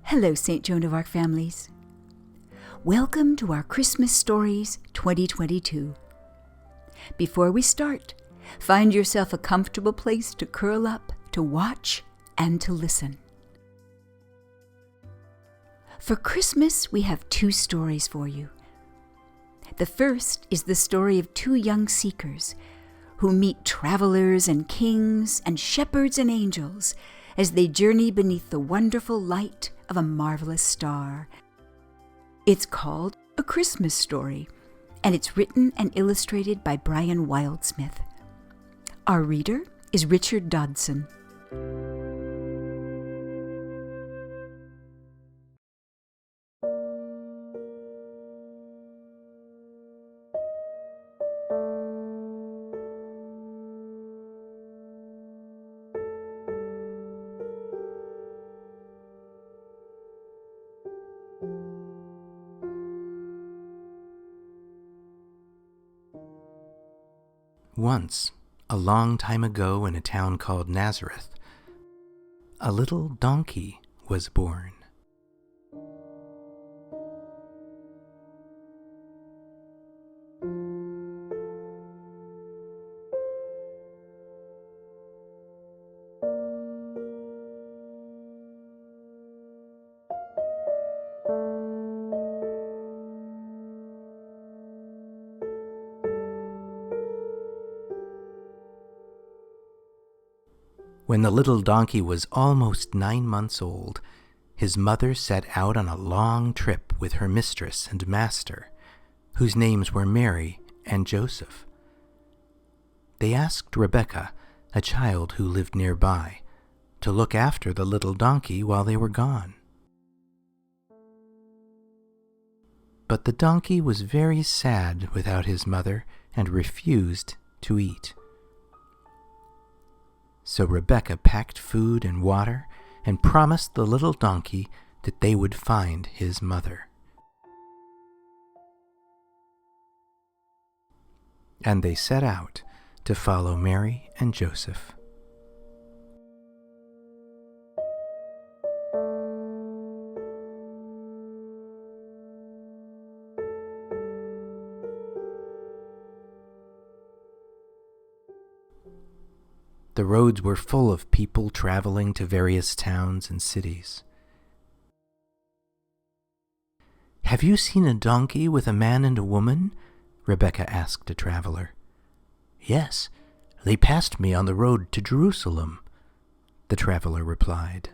Hello, St. Joan of Arc families. Welcome to our Christmas Stories 2022. Before we start, find yourself a comfortable place to curl up, to watch, and to listen. For Christmas, we have two stories for you. The first is the story of two young seekers who meet travelers and kings and shepherds and angels as they journey beneath the wonderful light of a marvelous star. It's called A Christmas Story, and it's written and illustrated by Brian Wildsmith. Our reader is Richard Dodson. Once, a long time ago in a town called Nazareth, a little donkey was born. When the little donkey was almost 9 months old, his mother set out on a long trip with her mistress and master, whose names were Mary and Joseph. They asked Rebecca, a child who lived nearby, to look after the little donkey while they were gone. But the donkey was very sad without his mother and refused to eat. So Rebecca packed food and water and promised the little donkey that they would find his mother. And they set out to follow Mary and Joseph. The roads were full of people traveling to various towns and cities. "Have you seen a donkey with a man and a woman?" Rebecca asked a traveler. "Yes, they passed me on the road to Jerusalem," the traveler replied.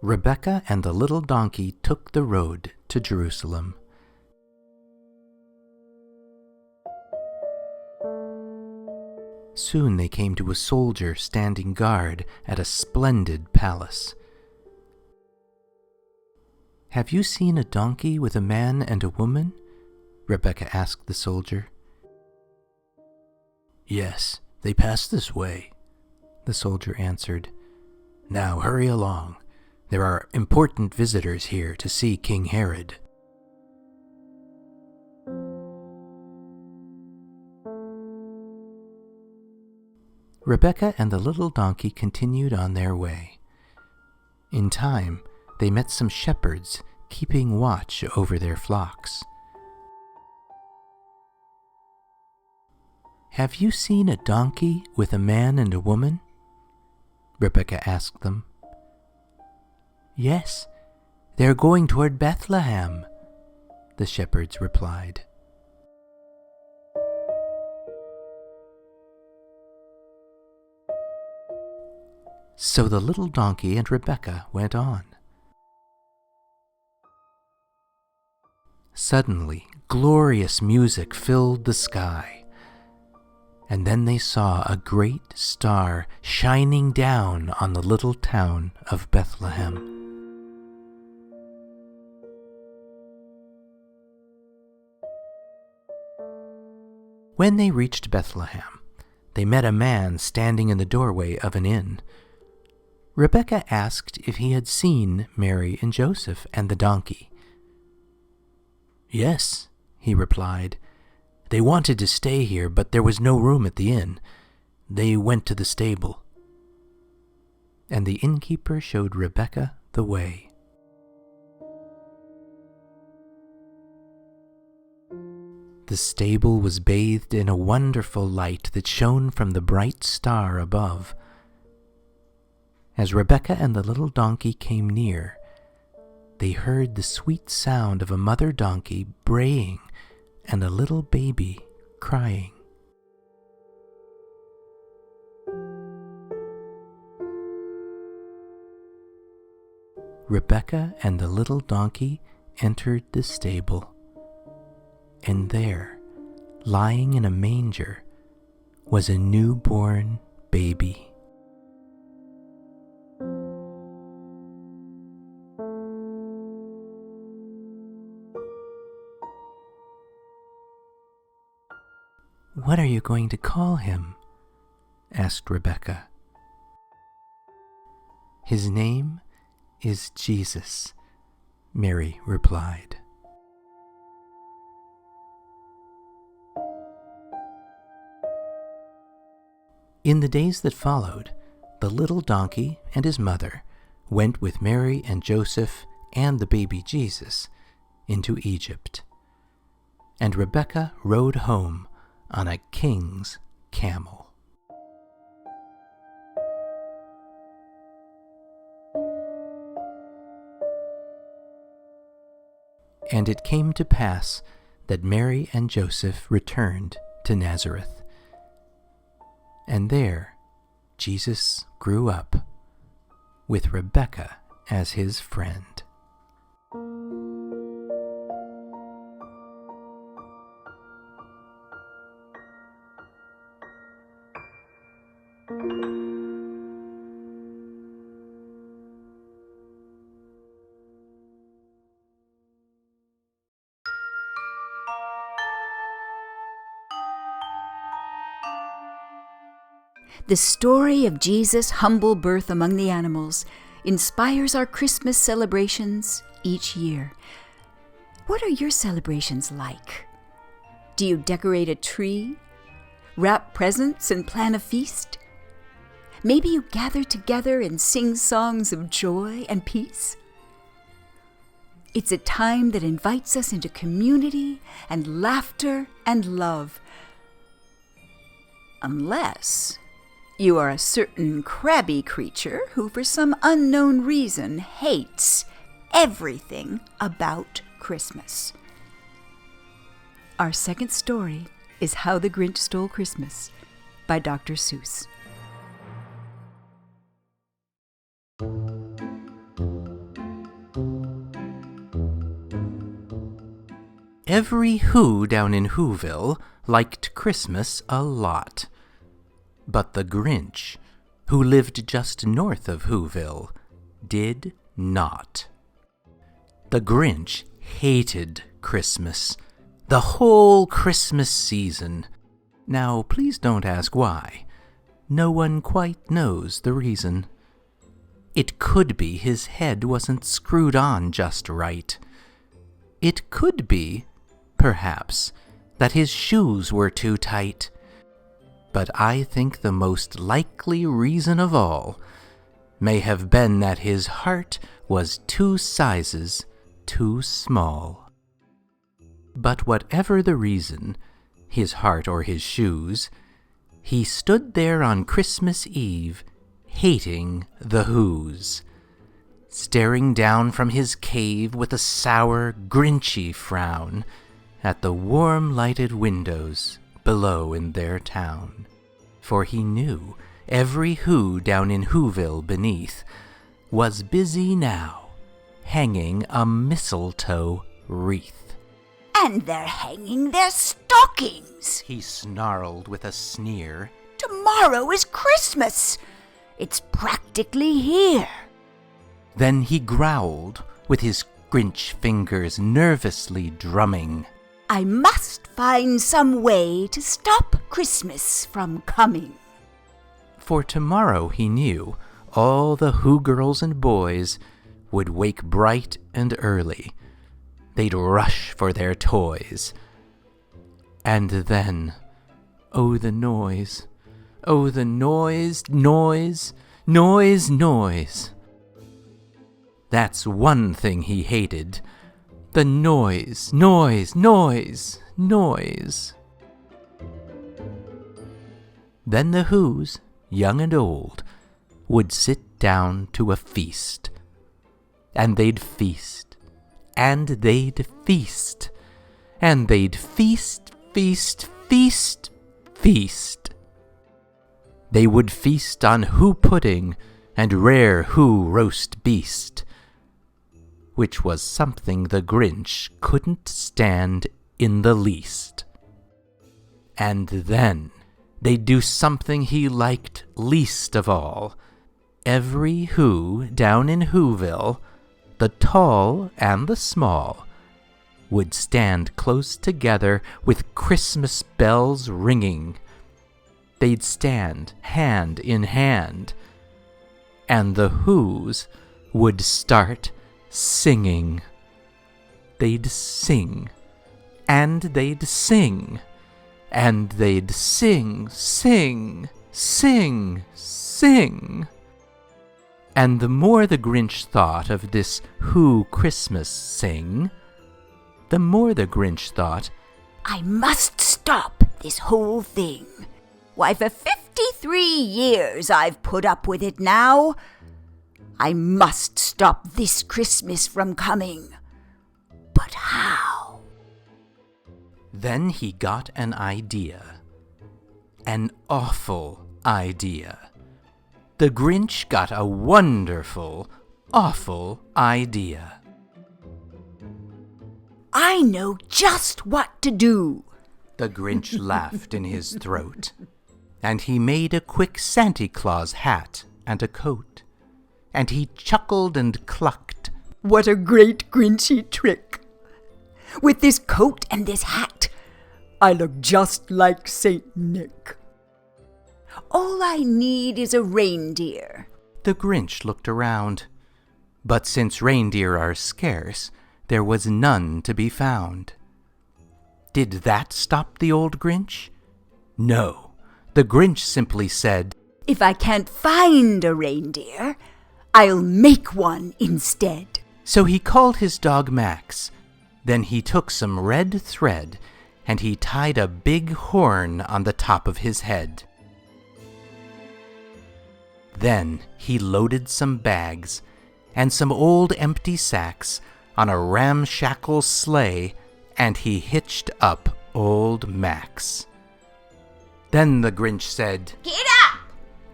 Rebecca and the little donkey took the road to Jerusalem. Soon they came to a soldier standing guard at a splendid palace. "Have you seen a donkey with a man and a woman?" Rebecca asked the soldier. "Yes, they passed this way," the soldier answered. "Now hurry along. There are important visitors here to see King Herod." Rebecca and the little donkey continued on their way. In time, they met some shepherds keeping watch over their flocks. "Have you seen a donkey with a man and a woman?" Rebecca asked them. "Yes, they're going toward Bethlehem," the shepherds replied. So the little donkey and Rebecca went on. Suddenly, glorious music filled the sky, and then they saw a great star shining down on the little town of Bethlehem. When they reached Bethlehem, they met a man standing in the doorway of an inn. Rebecca asked if he had seen Mary and Joseph and the donkey. "Yes," he replied. "They wanted to stay here, but there was no room at the inn. They went to the stable." and the innkeeper showed Rebecca the way. The stable was bathed in a wonderful light that shone from the bright star above. As Rebecca and the little donkey came near, they heard the sweet sound of a mother donkey braying and a little baby crying. Rebecca and the little donkey entered the stable, and there, lying in a manger, was a newborn baby. "What are you going to call him?" asked Rebecca. "His name is Jesus," Mary replied. In the days that followed, the little donkey and his mother went with Mary and Joseph and the baby Jesus into Egypt, and Rebecca rode home on a king's camel. And it came to pass that Mary and Joseph returned to Nazareth, and there Jesus grew up, with Rebecca as his friend. The story of Jesus' humble birth among the animals inspires our Christmas celebrations each year. What are your celebrations like? Do you decorate a tree, wrap presents, and plan a feast? Maybe you gather together and sing songs of joy and peace? It's a time that invites us into community and laughter and love. Unless you are a certain crabby creature who, for some unknown reason, hates everything about Christmas. Our second story is How the Grinch Stole Christmas by Dr. Seuss. Every Who down in Whoville liked Christmas a lot. But the Grinch, who lived just north of Whoville, did not. The Grinch hated Christmas, the whole Christmas season. Now, please don't ask why. No one quite knows the reason. It could be his head wasn't screwed on just right. It could be, perhaps, that his shoes were too tight. But I think the most likely reason of all may have been that his heart was 2 sizes too small. But whatever the reason, his heart or his shoes, he stood there on Christmas Eve, hating the Whos, staring down from his cave with a sour, grinchy frown at the warm lighted windows below in their town. For he knew every Who down in Whoville beneath was busy now hanging a mistletoe wreath. And they're hanging their stockings, he snarled with a sneer. Tomorrow is Christmas. It's practically here. Then he growled, with his Grinch fingers nervously drumming. I must find some way to stop Christmas from coming. For tomorrow, he knew, all the Who girls and boys would wake bright and early. They'd rush for their toys. And then, oh the noise, noise, noise, noise. That's one thing he hated. The noise, noise, noise, noise. Then the Whos, young and old, would sit down to a feast. And they'd feast, and they'd feast, and they'd feast, feast, feast, feast. They would feast on Who pudding and rare Who roast beast, which was something the Grinch couldn't stand in the least. And then they'd do something he liked least of all. Every Who down in Whoville, the tall and the small, would stand close together with Christmas bells ringing. They'd stand hand in hand, and the Whos would start singing. They'd sing, and they'd sing, and they'd sing, sing, sing, sing. And the more the Grinch thought of this Who Christmas sing, the more the Grinch thought, I must stop this whole thing. Why, for 53 years I've put up with it now. I must stop this Christmas from coming. But how? Then he got an idea. An awful idea. The Grinch got a wonderful, awful idea. I know just what to do. The Grinch laughed in his throat, and he made a quick Santa Claus hat and a coat, and he chuckled and clucked. What a great Grinchy trick! With this coat and this hat, I look just like Saint Nick. All I need is a reindeer. The Grinch looked around, but since reindeer are scarce, there was none to be found. Did that stop the old Grinch? No, the Grinch simply said, If I can't find a reindeer, I'll make one instead. So he called his dog Max. Then he took some red thread, and he tied a big horn on the top of his head. Then he loaded some bags and some old empty sacks on a ramshackle sleigh, and he hitched up old Max. Then the Grinch said, Get up!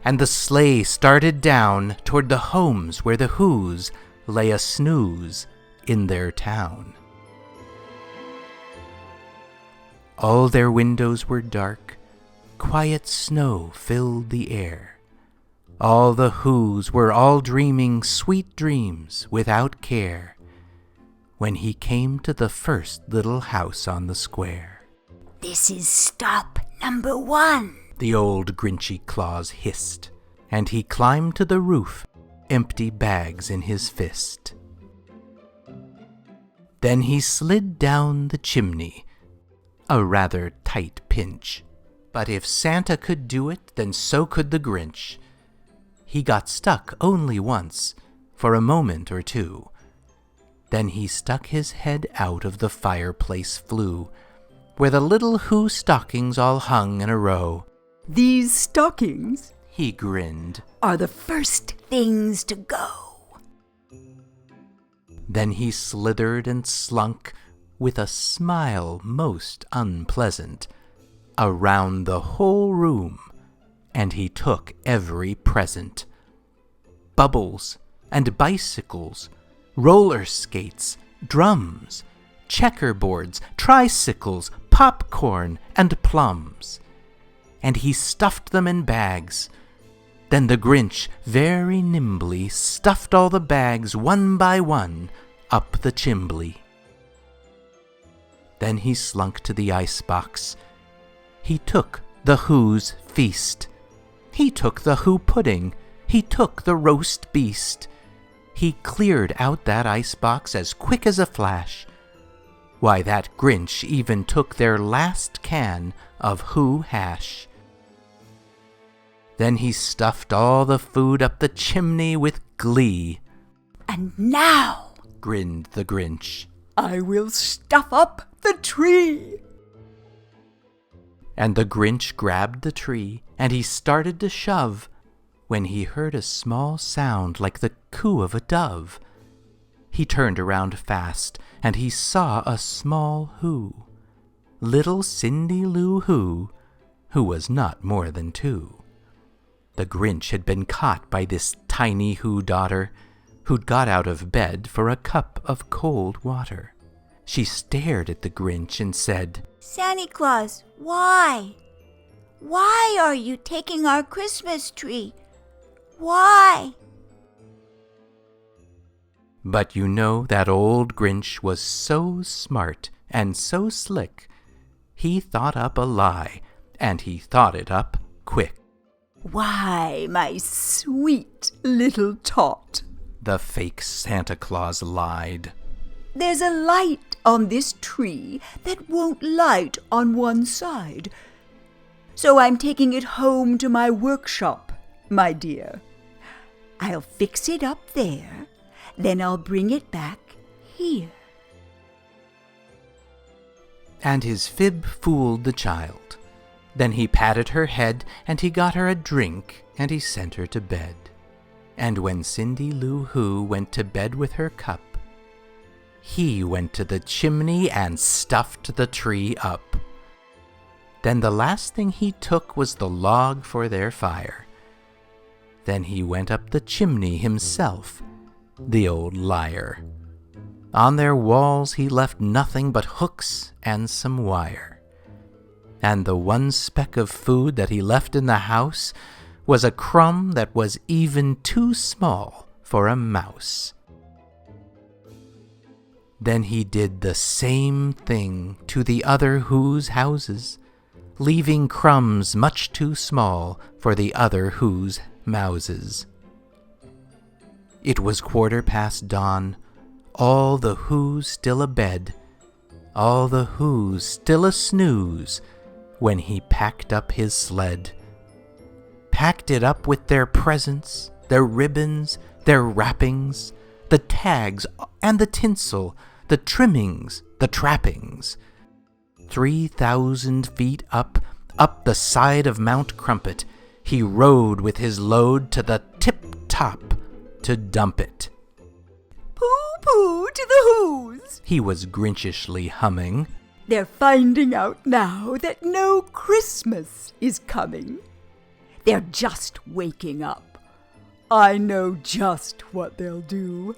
And the sleigh started down toward the homes where the Whos lay a snooze in their town. All their windows were dark, quiet snow filled the air. All the Whos were all dreaming sweet dreams without care, when he came to the first little house on the square. This is stop number 1, the old Grinchy Claus hissed, and he climbed to the roof, empty bags in his fist. Then he slid down the chimney, a rather tight pinch. But if Santa could do it, then so could the Grinch. He got stuck only once, for a moment or two. Then he stuck his head out of the fireplace flue, where the little Who stockings all hung in a row. These stockings, he grinned, are the first things to go. Then he slithered and slunk, with a smile most unpleasant, around the whole room, and he took every present. Bubbles and bicycles, roller skates, drums, checkerboards, tricycles, popcorn, and plums. And he stuffed them in bags. Then the Grinch very nimbly stuffed all the bags one by one up the chimbley. Then he slunk to the icebox. He took the Who's feast. He took the Who pudding. He took the roast beast. He cleared out that icebox as quick as a flash. Why, that Grinch even took their last can of Who hash. Then he stuffed all the food up the chimney with glee. "And now," grinned the Grinch, "I will stuff up the tree." and the Grinch grabbed the tree, and he started to shove, when he heard a small sound like the coo of a dove. He turned around fast, and he saw a small Who, little Cindy Lou who was not more than 2. The Grinch had been caught by this tiny Who daughter, who'd got out of bed for a cup of cold water. She stared at the Grinch and said, "Santa Claus, why? Why are you taking our Christmas tree? Why?" But you know that old Grinch was so smart and so slick, he thought up a lie, and he thought it up quick. "Why, my sweet little tot," The fake Santa Claus lied. "there's a light on this tree that won't light on one side. So I'm taking it home to my workshop, my dear. I'll fix it up there, then I'll bring it back here." And his fib fooled the child. Then he patted her head, and he got her a drink, and he sent her to bed. And when Cindy Lou Who went to bed with her cup, he went to the chimney and stuffed the tree up. Then the last thing he took was the log for their fire. Then he went up the chimney himself, the old liar. On their walls he left nothing but hooks and some wire. And the one speck of food that he left in the house was a crumb that was even too small for a mouse. Then he did the same thing to the other Who's houses, leaving crumbs much too small for the other Who's mouses. It was 1/4 dawn, all the Who's still abed, all the Who's still a snooze, when he packed up his sled. Packed it up with their presents, their ribbons, their wrappings, the tags and the tinsel, the trimmings, the trappings. 3,000 feet up the side of Mount Crumpet, he rode with his load to the tip-top to dump it. "Pooh-pooh to the Who's," he was Grinchishly humming. "They're finding out now that no Christmas is coming. They're just waking up. I know just what they'll do.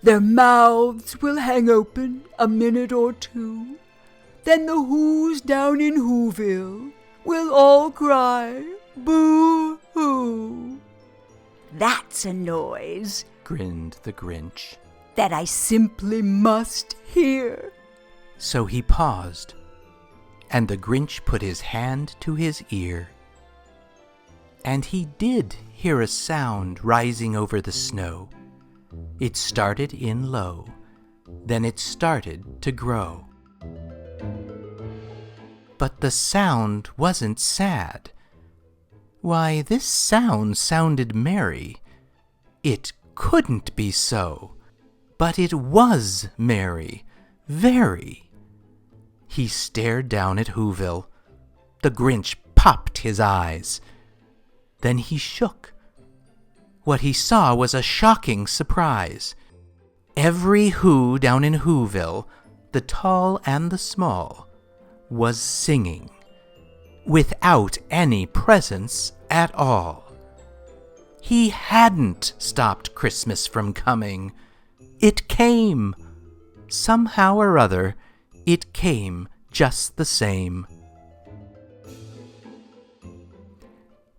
Their mouths will hang open a minute or two. Then the Who's down in Whoville will all cry, boo-hoo." "That's a noise," grinned the Grinch. "that I simply must hear." So he paused, and the Grinch put his hand to his ear. And he did hear a sound rising over the snow. It started in low, then it started to grow. But the sound wasn't sad. Why, this sound sounded merry. It couldn't be so, but it was merry, very. He stared down at Whoville. The Grinch popped his eyes. Then he shook. What he saw was a shocking surprise. Every Who down in Whoville, the tall and the small, was singing, without any presents at all. He hadn't stopped Christmas from coming. It came. Somehow or other, it came just the same.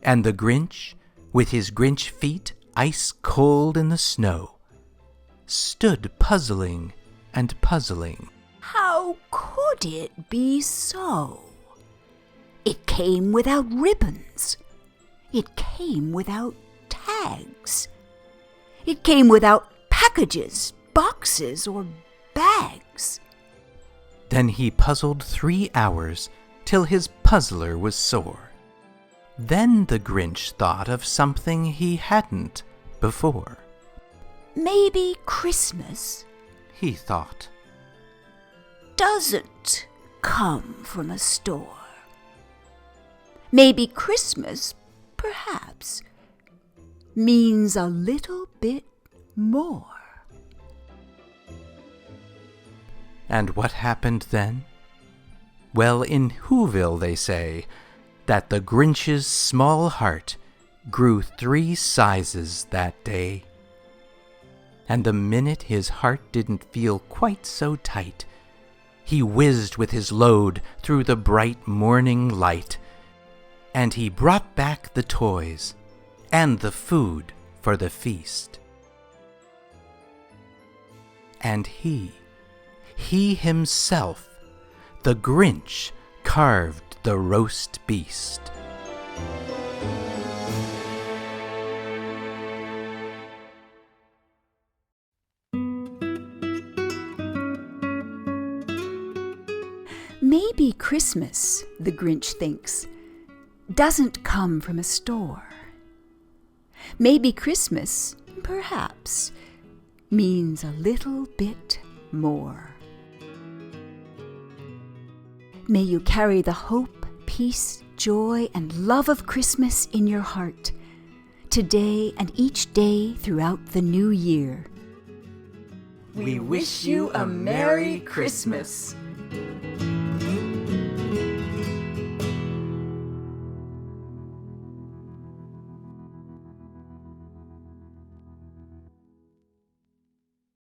And the Grinch, with his Grinch feet ice cold in the snow, stood puzzling and puzzling. How could it be so? It came without ribbons. It came without tags. It came without packages, boxes, or bags. Then he puzzled 3 hours till his puzzler was sore. Then the Grinch thought of something he hadn't before. Maybe Christmas He thought. doesn't come from a store. Maybe Christmas, perhaps, means a little bit more. And what happened then? Well, in Whoville they say that the Grinch's small heart grew 3 sizes that day. And the minute his heart didn't feel quite so tight, he whizzed with his load through the bright morning light, and he brought back the toys and the food for the feast. And he himself, the Grinch, carved the roast beast. Maybe Christmas, the Grinch thinks, doesn't come from a store. Maybe Christmas, perhaps, means a little bit more. May you carry the hope, peace, joy, and love of Christmas in your heart, today and each day throughout the new year. We wish you a Merry Christmas.